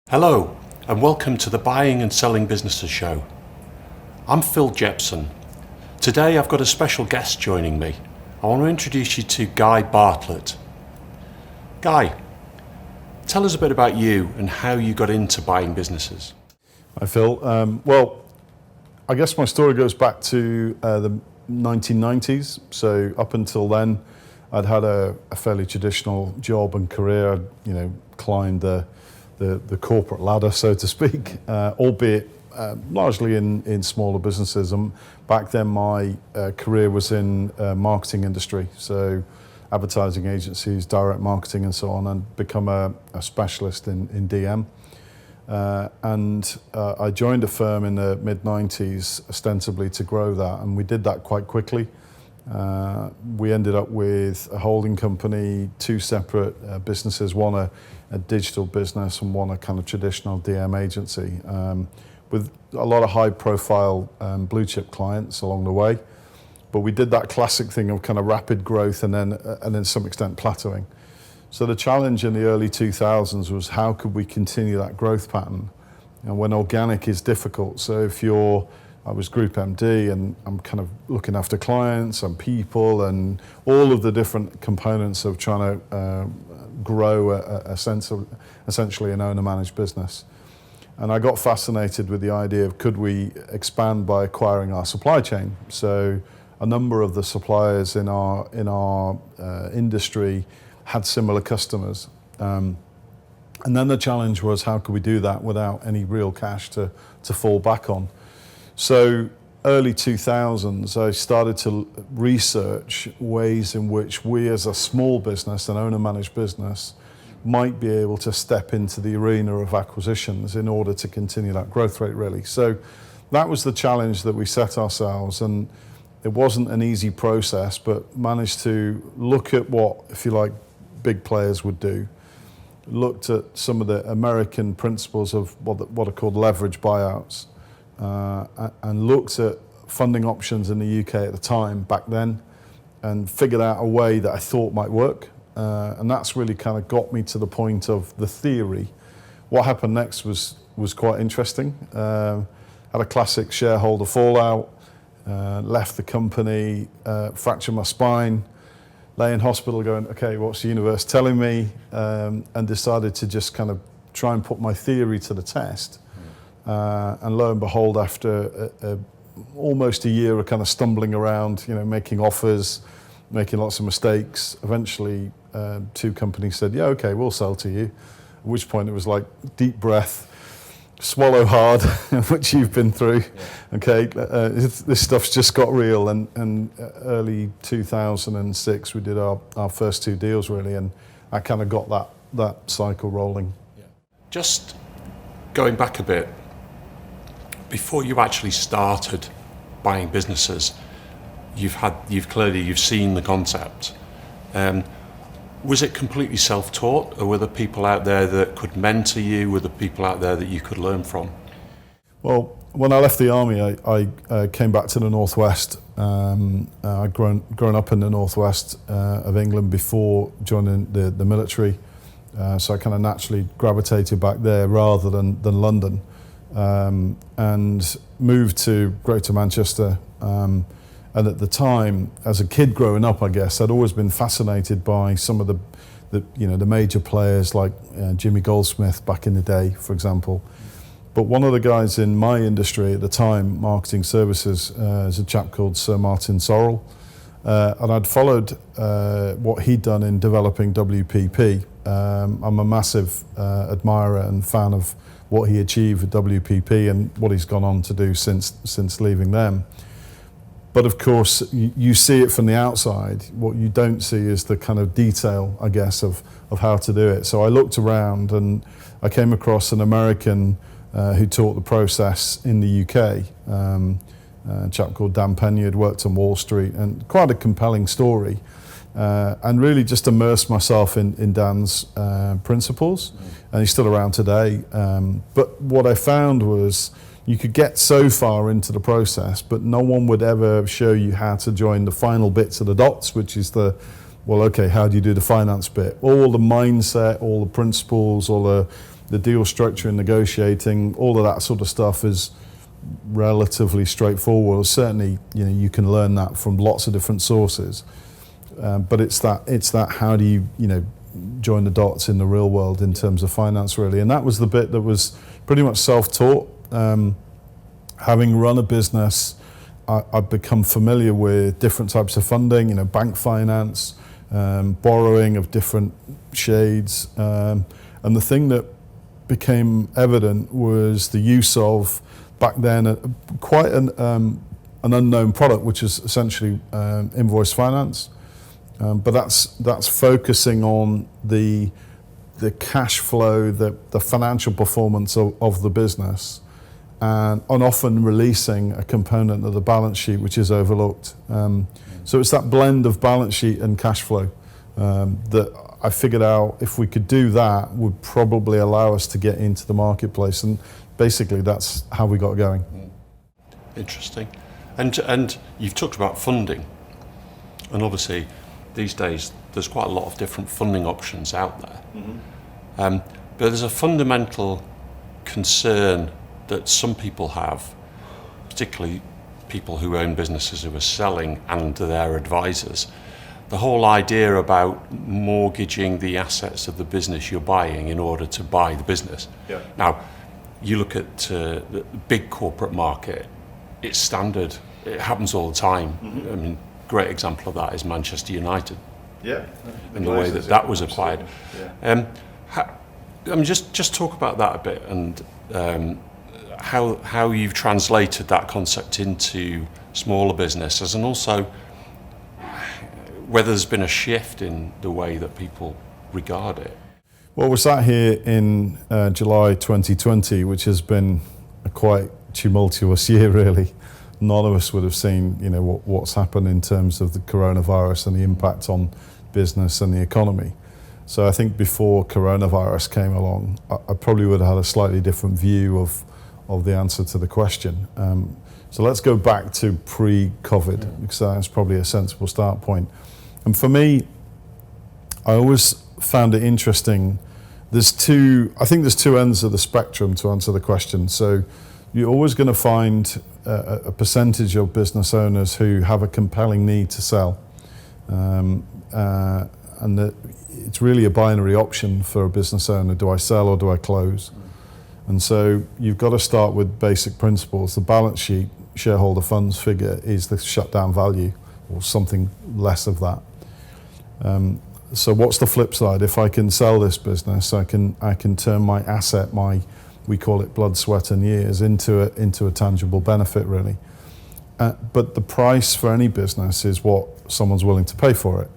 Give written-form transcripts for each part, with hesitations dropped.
Hello, and welcome to the Buying and Selling Businesses show. I'm Phil Jepson. Today I've got a special guest joining me. I want to introduce you to Guy Bartlett. Guy, tell us a bit about you and how you got into buying businesses. Hi Phil. Well, I guess my story goes back to the 1990s. So up until then, I'd had a fairly traditional job and career. I'd, climbed the corporate ladder, so to speak, albeit largely in smaller businesses. And back then, my career was in marketing industry, so advertising agencies, direct marketing, and so on, and become a specialist in DM. And I joined a firm in the mid-90s, ostensibly to grow that, and we did that quite quickly. We ended up with a holding company, two separate businesses, one a digital business and one a kind of traditional DM agency, with a lot of high-profile blue chip clients along the way. But we did that classic thing of kind of rapid growth and then to some extent plateauing. So the challenge in the early 2000s was how could we continue that growth pattern? And when organic is difficult, so I was Group MD and I'm kind of looking after clients and people and all of the different components of trying to grow essentially an owner-managed business. And I got fascinated with the idea of could we expand by acquiring our supply chain? So a number of the suppliers in our industry had similar customers. And then the challenge was how could we do that without any real cash to fall back on? So early 2000s, I started to research ways in which we as a small business, an owner-managed business, might be able to step into the arena of acquisitions in order to continue that growth rate, really. So that was the challenge that we set ourselves, and it wasn't an easy process, but managed to look at what, if you like, big players would do, looked at some of the American principles of what are called leverage buyouts, and looked at funding options in the UK at the time, back then, and figured out a way that I thought might work. And that's really kind of got me to the point of the theory. What happened next was quite interesting. Had a classic shareholder fallout, left the company, fractured my spine, lay in hospital going, okay, what's the universe telling me? And decided to just kind of try and put my theory to the test. And lo and behold, after almost a year of kind of stumbling around, making offers, making lots of mistakes, eventually two companies said, yeah, okay, we'll sell to you. At which point it was like deep breath, swallow hard, which you've been through. Yeah. Okay, this stuff's just got real. And early 2006, we did our first two deals, really, and I kind of got that cycle rolling. Yeah. Just going back a bit, before you actually started buying businesses, you've seen the concept. Was it completely self-taught, or were there people out there that could mentor you? Were there people out there that you could learn from? Well, when I left the army, I came back to the northwest. I'd grown up in the northwest of England before joining the military, so I kind of naturally gravitated back there rather than London. And moved to Greater Manchester. And at the time, as a kid growing up, I guess, I'd always been fascinated by some of the major players like Jimmy Goldsmith back in the day, for example. But one of the guys in my industry at the time, marketing services, is a chap called Sir Martin Sorrell. And I'd followed what he'd done in developing WPP. I'm a massive admirer and fan of what he achieved with WPP and what he's gone on to do since leaving them. But of course, you see it from the outside. What you don't see is the kind of detail, I guess, of how to do it. So I looked around and I came across an American who taught the process in the UK, a chap called Dan Pena, who'd worked on Wall Street, and quite a compelling story. And really just immersed myself in Dan's principles, and he's still around today. But what I found was you could get so far into the process, but no one would ever show you how to join the final bits of the dots, which is how do you do the finance bit? All the mindset, all the principles, all the the deal structure and negotiating, all of that sort of stuff is relatively straightforward. Certainly, you can learn that from lots of different sources. But it's that how do you join the dots in the real world in terms of finance, really. And that was the bit that was pretty much self-taught. Having run a business, I've become familiar with different types of funding, bank finance, borrowing of different shades. And the thing that became evident was the use of, back then, quite an unknown product, which is essentially invoice finance. But that's focusing on the cash flow, the financial performance of the business, and often releasing a component of the balance sheet which is overlooked. So it's that blend of balance sheet and cash flow that I figured out if we could do that would probably allow us to get into the marketplace, and basically that's how we got going. Interesting. And you've talked about funding, and obviously these days there's quite a lot of different funding options out there. But there's a fundamental concern that some people have, particularly people who own businesses who are selling and their advisors. The whole idea about mortgaging the assets of the business you're buying in order to buy the business. Yeah. Now, you look at the big corporate market, it's standard, it happens all the time. I mean, great example of that is Manchester United. Yeah. And the way that was acquired. Yeah. Just talk about that a bit, and how you've translated that concept into smaller businesses, and also whether there's been a shift in the way that people regard it. Well, we're sat here in July 2020, which has been a quite tumultuous year, really. None of us would have seen, what's happened in terms of the coronavirus and the impact on business and the economy. So I think before coronavirus came along, I probably would have had a slightly different view of the answer to the question. So let's go back to pre-COVID, because that's probably a sensible start point. And for me, I always found it interesting. I think there's two ends of the spectrum to answer the question. So you're always going to find a percentage of business owners who have a compelling need to sell. And it's really a binary option for a business owner. Do I sell or do I close? And so you've got to start with basic principles. The balance sheet shareholder funds figure is the shutdown value, or something less of that. So what's the flip side? If I can sell this business, I can turn my asset, we call it blood, sweat and years, into a tangible benefit, really. But the price for any business is what someone's willing to pay for it.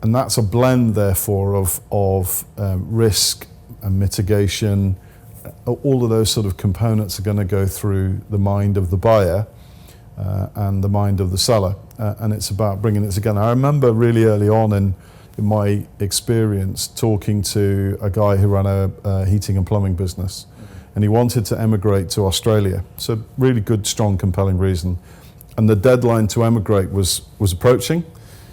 And that's a blend, therefore, of risk and mitigation. All of those sort of components are going to go through the mind of the buyer and the mind of the seller. And it's about bringing it together. I remember really early on in my experience talking to a guy who ran a heating and plumbing business. And he wanted to emigrate to Australia. So really good, strong, compelling reason. And the deadline to emigrate was approaching.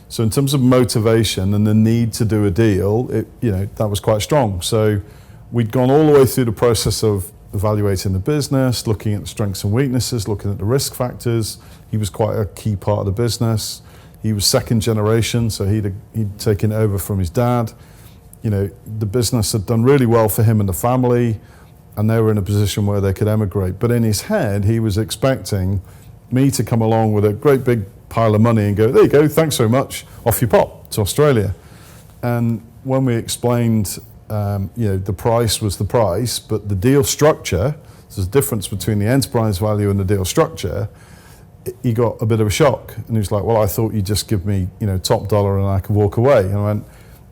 So in terms of motivation and the need to do a deal, that was quite strong. So we'd gone all the way through the process of evaluating the business, looking at the strengths and weaknesses, looking at the risk factors. He was quite a key part of the business. He was second generation, so he'd taken it over from his dad. The business had done really well for him and the family, and they were in a position where they could emigrate. But in his head, he was expecting me to come along with a great big pile of money and go, there you go, thanks so much, off you pop to Australia. And when we explained, the price was the price, but the deal structure, there's a difference between the enterprise value and the deal structure, he got a bit of a shock. And he was like, well, I thought you'd just give me, top dollar and I could walk away. And I went,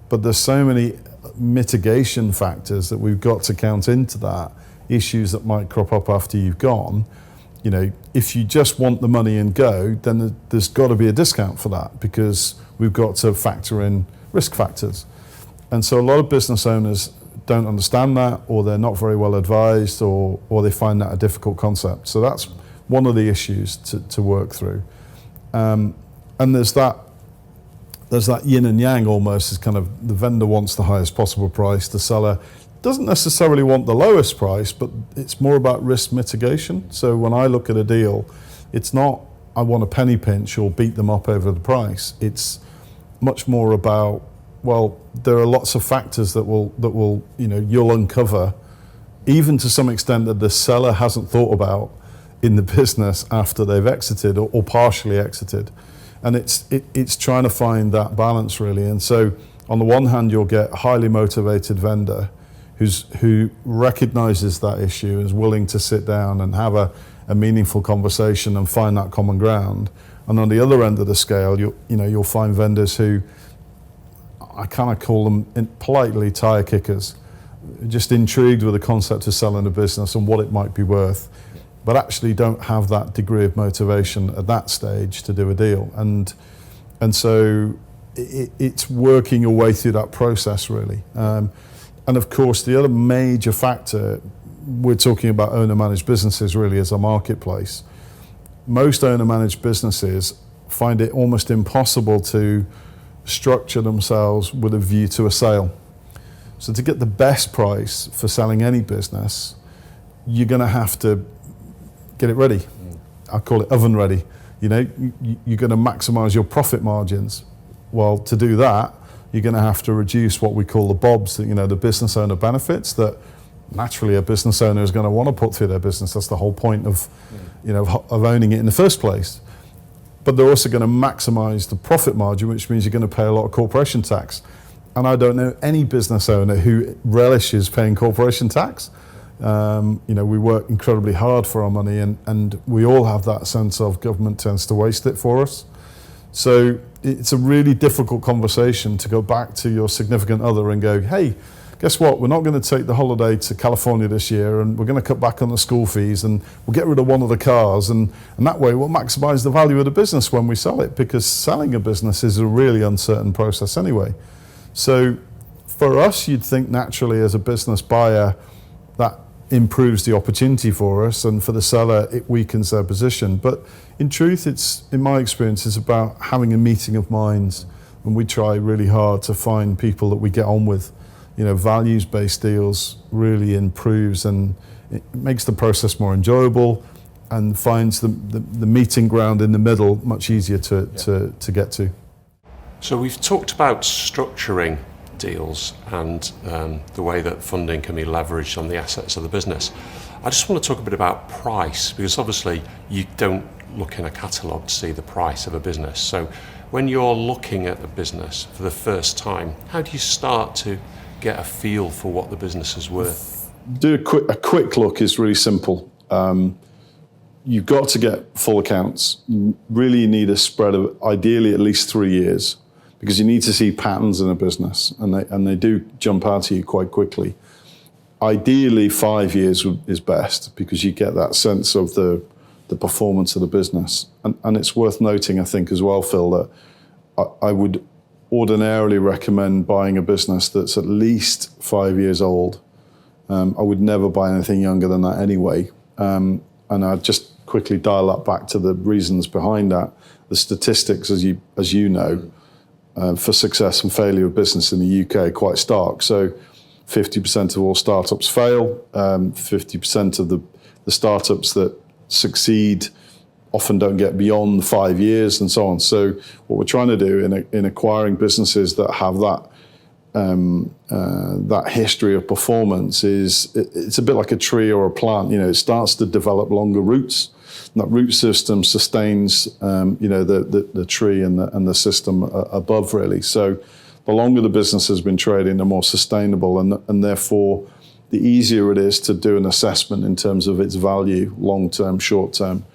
but there's so many mitigation factors that we've got to count into that, issues that might crop up after you've gone. If you just want the money and go, then there's got to be a discount for that, because we've got to factor in risk factors. And so a lot of business owners don't understand that, or they're not very well advised, or they find that a difficult concept. So that's one of the issues to work through. And there's that yin and yang almost, is kind of the vendor wants the highest possible price, the seller doesn't necessarily want the lowest price, but it's more about risk mitigation. So when I look at a deal, it's not I want a penny pinch or beat them up over the price. It's much more about, well, there are lots of factors that will you'll uncover, even to some extent that the seller hasn't thought about in the business after they've exited or partially exited. And it's trying to find that balance really. And so on the one hand, you'll get a highly motivated vendor who recognizes that issue, is willing to sit down and have a meaningful conversation and find that common ground. And on the other end of the scale, you'll find vendors who, I kind of call them politely tire kickers, just intrigued with the concept of selling a business and what it might be worth, but actually don't have that degree of motivation at that stage to do a deal. And so it's working your way through that process really. And of course, the other major factor, we're talking about owner-managed businesses really as a marketplace. Most owner-managed businesses find it almost impossible to structure themselves with a view to a sale. So to get the best price for selling any business, you're going to have to get it ready. I call it oven ready. You're going to maximize your profit margins. Well, to do that, you're going to have to reduce what we call the BOBs, the business owner benefits that naturally a business owner is going to want to put through their business. That's the whole point of owning it in the first place. But they're also going to maximize the profit margin, which means you're going to pay a lot of corporation tax. And I don't know any business owner who relishes paying corporation tax. We work incredibly hard for our money, and we all have that sense of government tends to waste it for us. So it's a really difficult conversation to go back to your significant other and go, hey, guess what? We're not going to take the holiday to California this year, and we're going to cut back on the school fees, and we'll get rid of one of the cars, and that way we'll maximize the value of the business when we sell it, because selling a business is a really uncertain process anyway. So for us, you'd think naturally as a business buyer, that improves the opportunity for us, and for the seller, it weakens their position. But in truth, in my experience, it's about having a meeting of minds, and we try really hard to find people that we get on with. Values-based deals really improves, and it makes the process more enjoyable and finds the meeting ground in the middle much easier to get to. So we've talked about structuring deals and the way that funding can be leveraged on the assets of the business. I just want to talk a bit about price, because obviously you don't look in a catalogue to see the price of a business. So when you're looking at a business for the first time, how do you start to get a feel for what the business is worth? Do a quick look is really simple. You've got to get full accounts. Really, you need a spread of ideally at least 3 years, because you need to see patterns in a business, and they do jump out at you quite quickly. Ideally, 5 years is best, because you get that sense of the performance of the business. And it's worth noting, I think, as well, Phil, that I would ordinarily recommend buying a business that's at least 5 years old. I would never buy anything younger than that anyway. And I'd just quickly dial that back to the reasons behind that. The statistics, as you know, for success and failure of business in the UK are quite stark. So 50% of all startups fail, 50% of the startups that succeed often don't get beyond 5 years, and so on. So what we're trying to do in acquiring businesses that have that history of performance is it's a bit like a tree or a plant. It starts to develop longer roots, and that root system sustains the tree and the system above, really. So the longer the business has been trading, the more sustainable, and therefore the easier it is to do an assessment in terms of its value, long-term, short-term.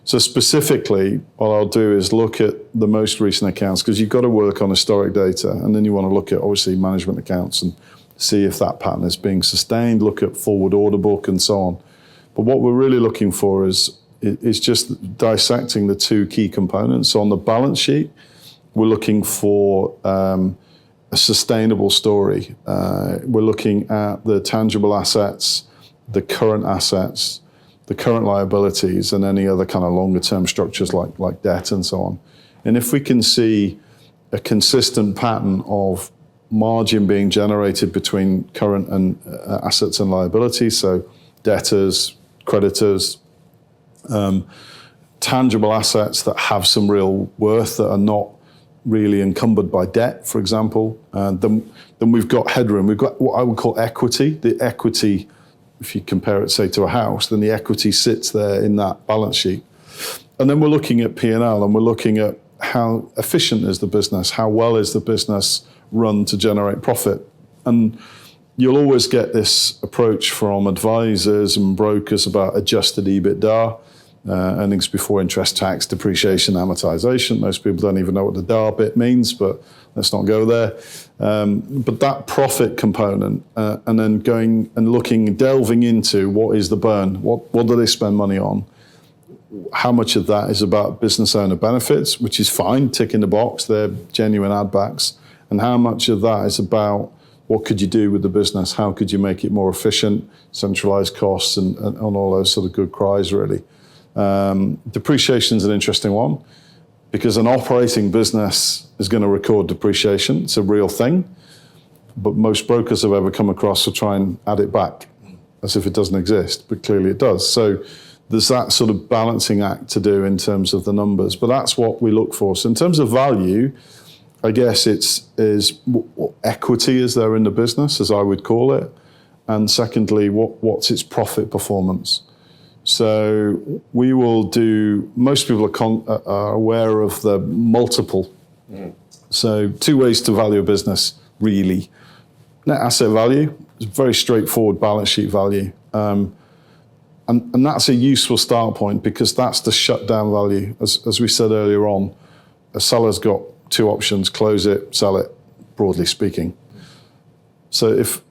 So specifically, what I'll do is look at the most recent accounts, because you've got to work on historic data, and then you want to look at, obviously, management accounts and see if that pattern is being sustained, look at forward order book and so on. But what we're really looking for is just dissecting the two key components. So on the balance sheet, we're looking for a sustainable story. We're looking at the tangible assets, the current assets, the current liabilities, and any other kind of longer term structures like debt and so on. And if we can see a consistent pattern of margin being generated between current and assets and liabilities, so debtors, creditors, tangible assets that have some real worth that are not really encumbered by debt, for example. Then we've got headroom. We've got what I would call equity. The equity, if you compare it, say, to a house, then the equity sits there in that balance sheet. And then we're looking at P&L, and we're looking at how efficient is the business, how well is the business run to generate profit. And you'll always get this approach from advisors and brokers about adjusted EBITDA, earnings before interest, tax, depreciation, amortization. Most people don't even know what the DAR bit means, but let's not go there. But that profit component, and then going and looking, delving into what is the burn, what do they spend money on? How much of that is about business owner benefits, which is fine, tick in the box, they're genuine add backs, and how much of that is about what could you do with the business, how could you make it more efficient, centralised costs, and all those sort of good cries, really. Depreciation is an interesting one, because an operating business is going to record depreciation. It's a real thing, but most brokers I've ever come across will try and add it back as if it doesn't exist, but clearly it does. So there's that sort of balancing act to do in terms of the numbers, but that's what we look for. So in terms of value, I guess is what equity is there in the business, as I would call it, and secondly, what's its profit performance. So we will do, most people are aware of the multiple. So two ways to value a business, really. Net asset value is very straightforward balance sheet value. And that's a useful start point, because that's the shutdown value. As we said earlier on, a seller's got two options: close it, sell it, broadly speaking. So if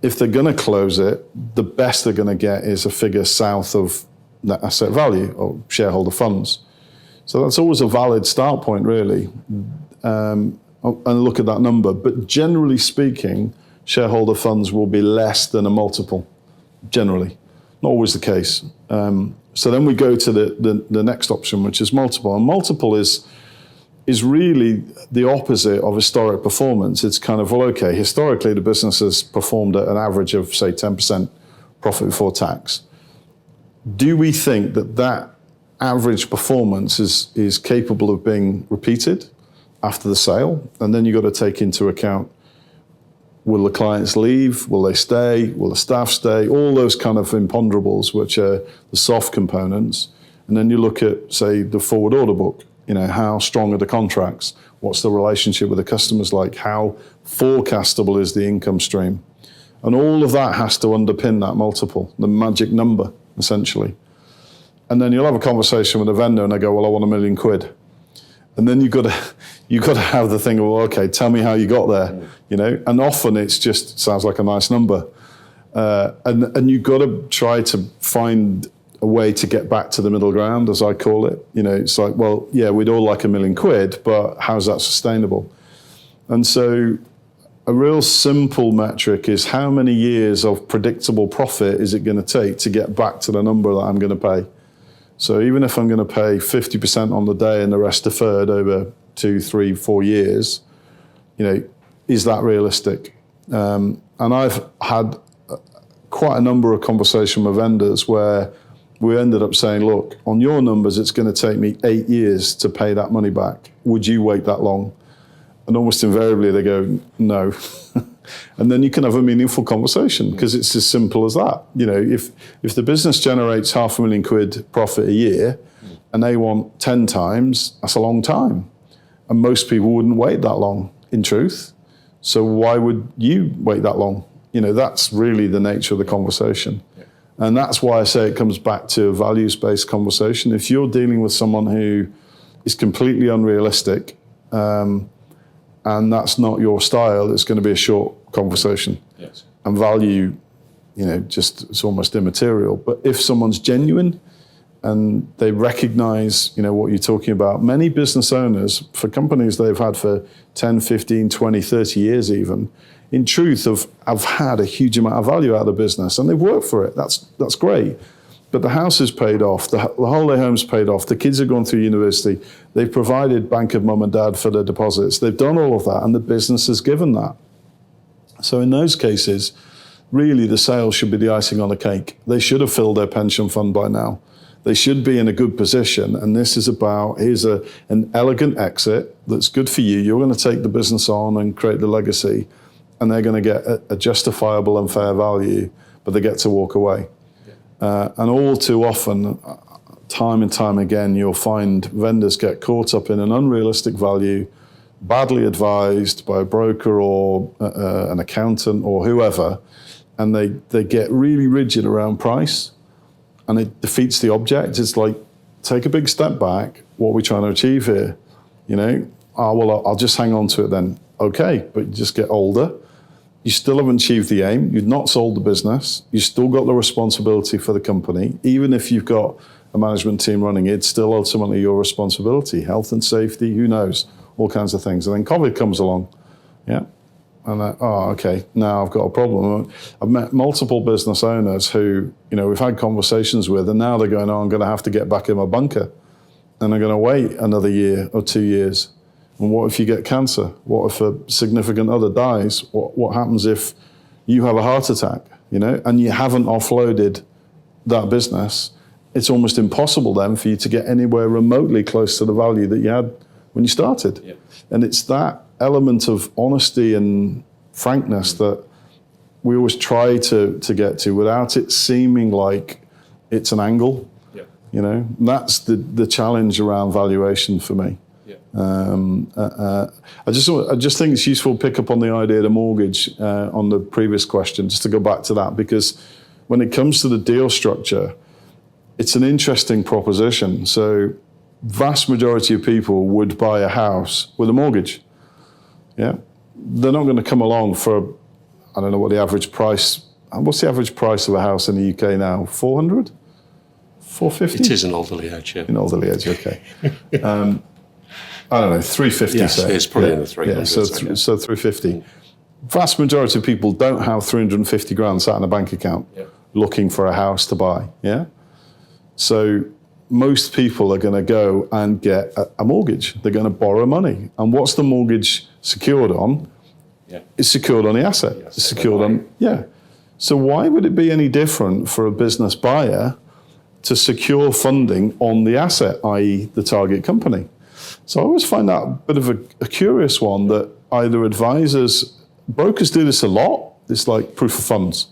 they're going to close it, the best they're going to get is a figure south of net asset value or shareholder funds. So that's always a valid start point, really, and look at that number. But generally speaking, shareholder funds will be less than a multiple, generally. Not always the case. So then we go to the next option, which is multiple. And multiple is really the opposite of historic performance. It's kind of, well, okay, historically the business has performed at an average of, say, 10% profit before tax. Do we think that average performance is capable of being repeated after the sale? And then you've got to take into account, will the clients leave? Will they stay? Will the staff stay? All those kind of imponderables, which are the soft components. And then you look at, say, the forward order book. How strong are the contracts? What's the relationship with the customers like? How forecastable is the income stream? And all of that has to underpin that multiple, the magic number, essentially. And then you'll have a conversation with a vendor and they go, well, I want £1 million. And then you've got to have the thing of, well, okay, tell me how you got there, And often it's just sounds like a nice number, and you've got to try to find a way to get back to the middle ground, as I call it. It's like, well, yeah, we'd all like £1 million, but how's that sustainable? And so a real simple metric is, how many years of predictable profit is it going to take to get back to the number that I'm going to pay? So even if I'm going to pay 50% on the day and the rest deferred over 2, 3, 4 years, is that realistic? And I've had quite a number of conversations with vendors where we ended up saying, look, on your numbers, it's going to take me 8 years to pay that money back. Would you wait that long? And almost invariably they go, no. And then you can have a meaningful conversation, because it's as simple as that. If the business generates £500,000 profit a year and they want 10 times, that's a long time. And most people wouldn't wait that long, in truth. So why would you wait that long? That's really the nature of the conversation. And that's why I say it comes back to a values-based conversation. If you're dealing with someone who is completely unrealistic, and that's not your style, it's going to be a short conversation. Yes. And value, it's almost immaterial. But if someone's genuine and they recognize, what you're talking about, many business owners, for companies they've had for 10, 15, 20, 30 years even, in truth have had a huge amount of value out of the business, and they've worked for it. That's great. But the house is paid off, the holiday home's paid off, the kids have gone through university, they've provided bank of mum and dad for their deposits, they've done all of that, and the business has given that. So in those cases, really the sales should be the icing on the cake. They should have filled their pension fund by now. They should be in a good position. And this is about, here's an elegant exit that's good for you. You're going to take the business on and create the legacy. And they're going to get a justifiable and fair value, but they get to walk away. And all too often, time and time again, you'll find vendors get caught up in an unrealistic value, badly advised by a broker or an accountant or whoever, and they get really rigid around price, and it defeats the object. It's like, take a big step back. What are we trying to achieve here? You know, well, I'll just hang on to it then. Okay, but you just get older. You still haven't achieved the aim. You've not sold the business. You've still got the responsibility for the company. Even if you've got a management team running it, it's still ultimately your responsibility. Health and safety, who knows? All kinds of things. And then COVID comes along. Yeah. And okay, now I've got a problem. I've met multiple business owners who, you know, we've had conversations with, and now they're going, I'm going to have to get back in my bunker. And they're going to wait another year or 2 years. And what if you get cancer? What if a significant other dies? What happens if you have a heart attack, you know, and you haven't offloaded that business? It's almost impossible then for you to get anywhere remotely close to the value that you had when you started. Yep. And it's that element of honesty and frankness that we always try to get to without it seeming like it's an angle. Yep. You know, that's the challenge around valuation for me. I just think it's useful to pick up on the idea of the mortgage on the previous question, just to go back to that, because when it comes to the deal structure, it's an interesting proposition. So vast majority of people would buy a house with a mortgage. Yeah, they're not going to come along for, I don't know what the average price, what's the average price of a house in the UK now? 400? 450? It is an elderly edge, yeah. An elderly edge, okay. I don't know, 350. Yes, say. it's probably in the 300s. Yeah, so 350. Vast majority of people don't have 350 grand sat in a bank account looking for a house to buy. Yeah. So most people are going to go and get a mortgage. They're going to borrow money. And what's the mortgage secured on? Yeah. It's secured on the asset. Yes, it's secured on, So why would it be any different for a business buyer to secure funding on the asset, i.e. the target company? So I always find that a bit of a curious one, that either brokers do this a lot. It's like proof of funds.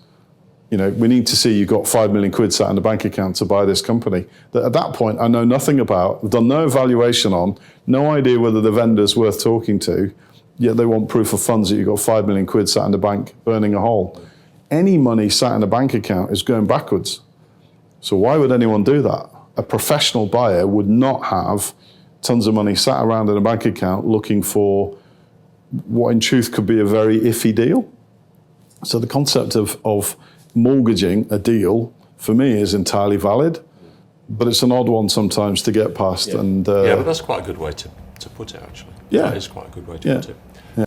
You know, we need to see you've got 5 million quid sat in a bank account to buy this company. That at that point, I know nothing about, I've done no evaluation on, no idea whether the vendor's worth talking to, yet they want proof of funds that you've got 5 million quid sat in the bank burning a hole. Any money sat in a bank account is going backwards. So why would anyone do that? A professional buyer would not have tons of money sat around in a bank account looking for what in truth could be a very iffy deal. So the concept of mortgaging a deal for me is entirely valid, but it's an odd one sometimes to get past. Yeah, and but that's quite a good way to put it, actually. Yeah. That is quite a good way to put it. Yeah.